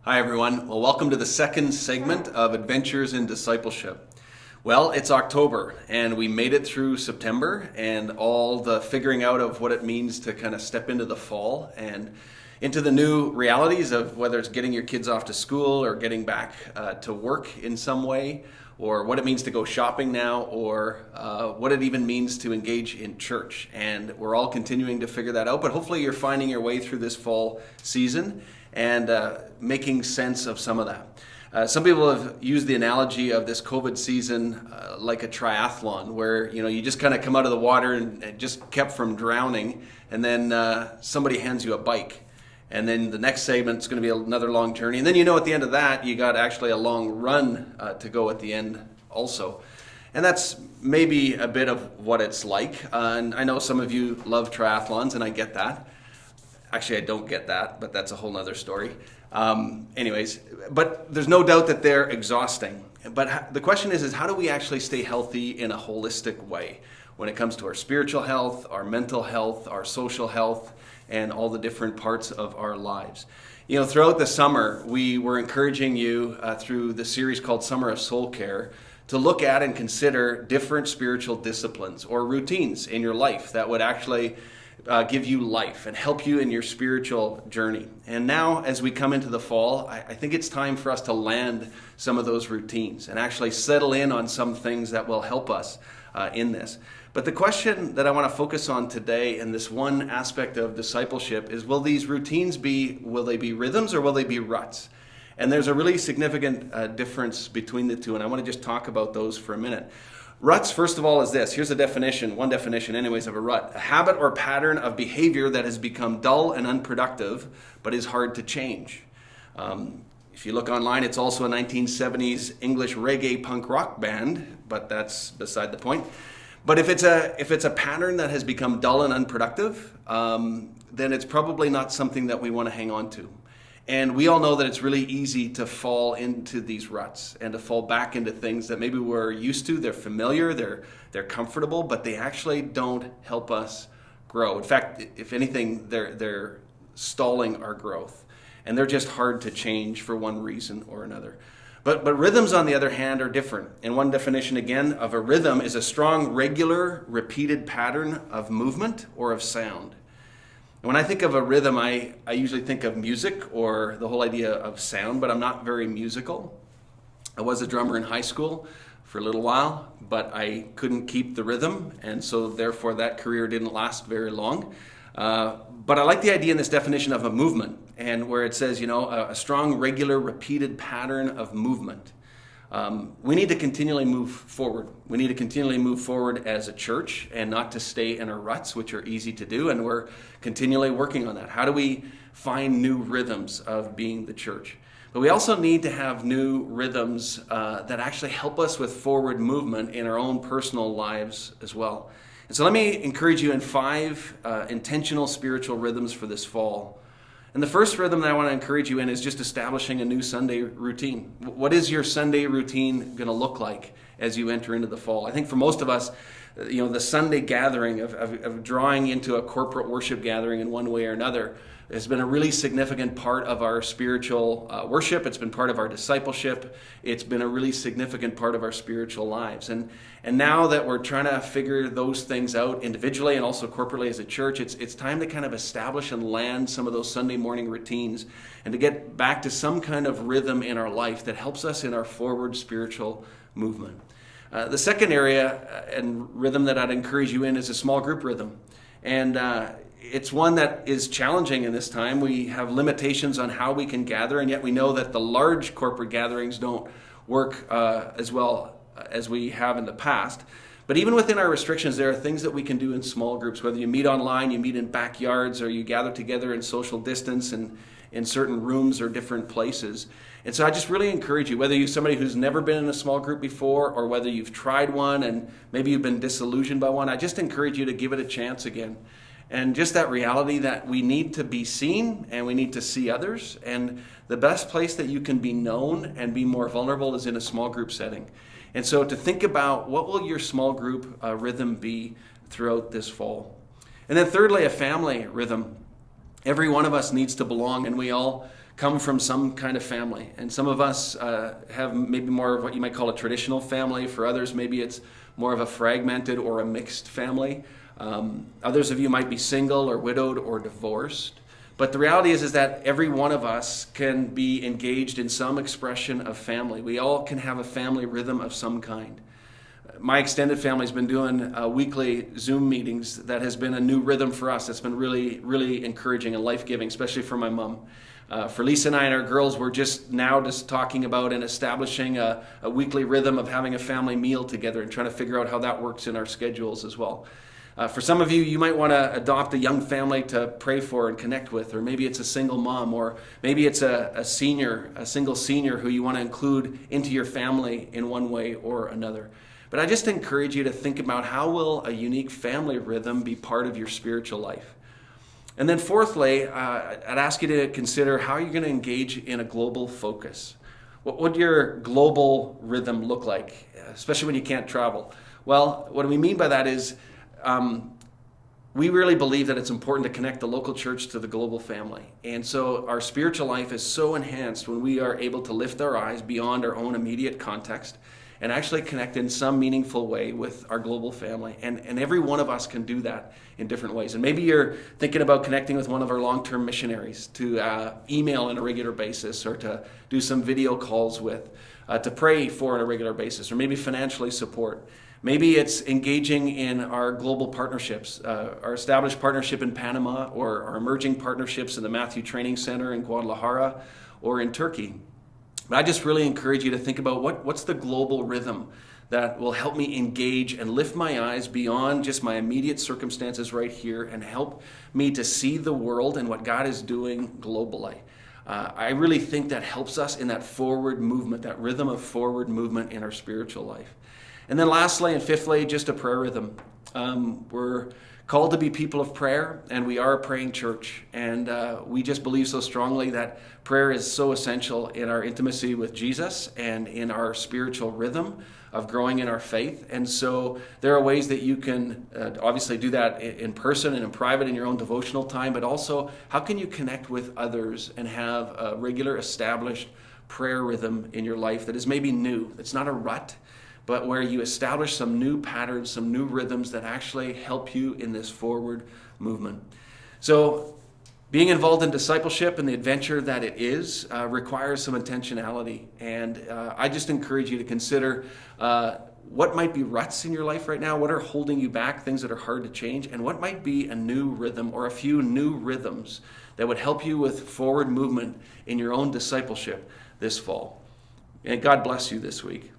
Hi everyone. Well, welcome to the second segment of Adventures in Discipleship. Well, it's October and we made it through September and all the figuring out of what it means to kind of step into the fall and into the new realities of whether it's getting your kids off to school or getting back to work in some way, or what it means to go shopping now, or what it even means to engage in church. And we're all continuing to figure that out, but hopefully you're finding your way through this fall season and making sense of some of that. Some people have used the analogy of this COVID season like a triathlon, where you just kind of come out of the water and just kept from drowning, and then somebody hands you a bike. And then the next segment's going to be another long journey. And then at the end of that, you got actually a long run to go at the end also. And that's maybe a bit of what it's like. And I know some of you love triathlons, and I get that. Actually, I don't get that, but that's a whole nother story. But there's no doubt that they're exhausting. But the question is how do we actually stay healthy in a holistic way when it comes to our spiritual health, our mental health, our social health, and all the different parts of our lives? Throughout the summer, we were encouraging you through the series called Summer of Soul Care to look at and consider different spiritual disciplines or routines in your life that would actually give you life and help you in your spiritual journey. And now, as we come into the fall, I think it's time for us to land some of those routines and actually settle in on some things that will help us in this. But the question that I want to focus on today in this one aspect of discipleship is, will these routines be rhythms or will they be ruts? And there's a really significant difference between the two, and I want to just talk about those for a minute. Ruts, first of all, is this. Here's one definition anyways of a rut. A habit or pattern of behavior that has become dull and unproductive, but is hard to change. If you look online, it's also a 1970s English reggae punk rock band, but that's beside the point. But if it's a pattern that has become dull and unproductive, then it's probably not something that we want to hang on to. And we all know that it's really easy to fall into these ruts and to fall back into things that maybe we're used to. They're familiar, they're comfortable, but they actually don't help us grow. In fact, if anything, they're stalling our growth. And they're just hard to change for one reason or another. But rhythms, on the other hand, are different. And one definition, again, of a rhythm is a strong, regular, repeated pattern of movement or of sound. And when I think of a rhythm, I usually think of music or the whole idea of sound, but I'm not very musical. I was a drummer in high school for a little while, but I couldn't keep the rhythm, and so therefore that career didn't last very long. But I like the idea in this definition of a movement, and where it says, a strong, regular, repeated pattern of movement. We need to continually move forward. We need to continually move forward as a church and not to stay in our ruts, which are easy to do, and we're continually working on that. How do we find new rhythms of being the church? But we also need to have new rhythms that actually help us with forward movement in our own personal lives as well. And so let me encourage you in 5 intentional spiritual rhythms for this fall. And the first rhythm that I want to encourage you in is just establishing a new Sunday routine. What is your Sunday routine going to look like as you enter into the fall? I think for most of us, the Sunday gathering of drawing into a corporate worship gathering in one way or another has been a really significant part of our spiritual worship. It's been part of our discipleship. It's been a really significant part of our spiritual lives. And now that we're trying to figure those things out individually and also corporately as a church, it's time to kind of establish and land some of those Sunday morning routines and to get back to some kind of rhythm in our life that helps us in our forward spiritual movement. The second area and rhythm that I'd encourage you in is a small group rhythm. And it's one that is challenging in this time. We have limitations on how we can gather, and yet we know that the large corporate gatherings don't work as well as we have in the past. But even within our restrictions, there are things that we can do in small groups, whether you meet online, you meet in backyards, or you gather together in social distance and in certain rooms or different places. And so I just really encourage you, whether you're somebody who's never been in a small group before or whether you've tried one and maybe you've been disillusioned by one, I just encourage you to give it a chance again. And just that reality that we need to be seen and we need to see others. And the best place that you can be known and be more vulnerable is in a small group setting. And so to think about what will your small group rhythm be throughout this fall. And then thirdly, a family rhythm. Every one of us needs to belong, and we all come from some kind of family. And some of us have maybe more of what you might call a traditional family. For others, maybe it's more of a fragmented or a mixed family. Others of you might be single or widowed or divorced. But the reality is that every one of us can be engaged in some expression of family. We all can have a family rhythm of some kind. My extended family's been doing weekly Zoom meetings. That has been a new rhythm for us. It's been really, really encouraging and life-giving, especially for my mom. For Lisa and I and our girls, we're just talking about and establishing a weekly rhythm of having a family meal together and trying to figure out how that works in our schedules as well. For some of you, you might want to adopt a young family to pray for and connect with, or maybe it's a single mom, or maybe it's a single senior who you want to include into your family in one way or another. But I just encourage you to think about how will a unique family rhythm be part of your spiritual life. And then fourthly, I'd ask you to consider how you're going to engage in a global focus. What would your global rhythm look like, especially when you can't travel? Well, what we mean by that is we really believe that it's important to connect the local church to the global family. And so our spiritual life is so enhanced when we are able to lift our eyes beyond our own immediate context and actually connect in some meaningful way with our global family. And every one of us can do that in different ways. And maybe you're thinking about connecting with one of our long-term missionaries to email on a regular basis, or to do some video calls with, to pray for on a regular basis, or maybe financially support. Maybe it's engaging in our global partnerships, our established partnership in Panama, or our emerging partnerships in the Matthew Training Center in Guadalajara or in Turkey. But I just really encourage you to think about what's the global rhythm that will help me engage and lift my eyes beyond just my immediate circumstances right here and help me to see the world and what God is doing globally. I really think that helps us in that forward movement, that rhythm of forward movement in our spiritual life. And then lastly and fifthly, just a prayer rhythm. We're called to be people of prayer, and we are a praying church. And we just believe so strongly that prayer is so essential in our intimacy with Jesus and in our spiritual rhythm of growing in our faith. And so there are ways that you can obviously do that in person and in private in your own devotional time, but also how can you connect with others and have a regular established prayer rhythm in your life that is maybe new. It's not a rut, but where you establish some new patterns, some new rhythms that actually help you in this forward movement. So being involved in discipleship and the adventure that it is requires some intentionality. And I just encourage you to consider what might be ruts in your life right now, what are holding you back, things that are hard to change, and what might be a new rhythm or a few new rhythms that would help you with forward movement in your own discipleship this fall. And God bless you this week.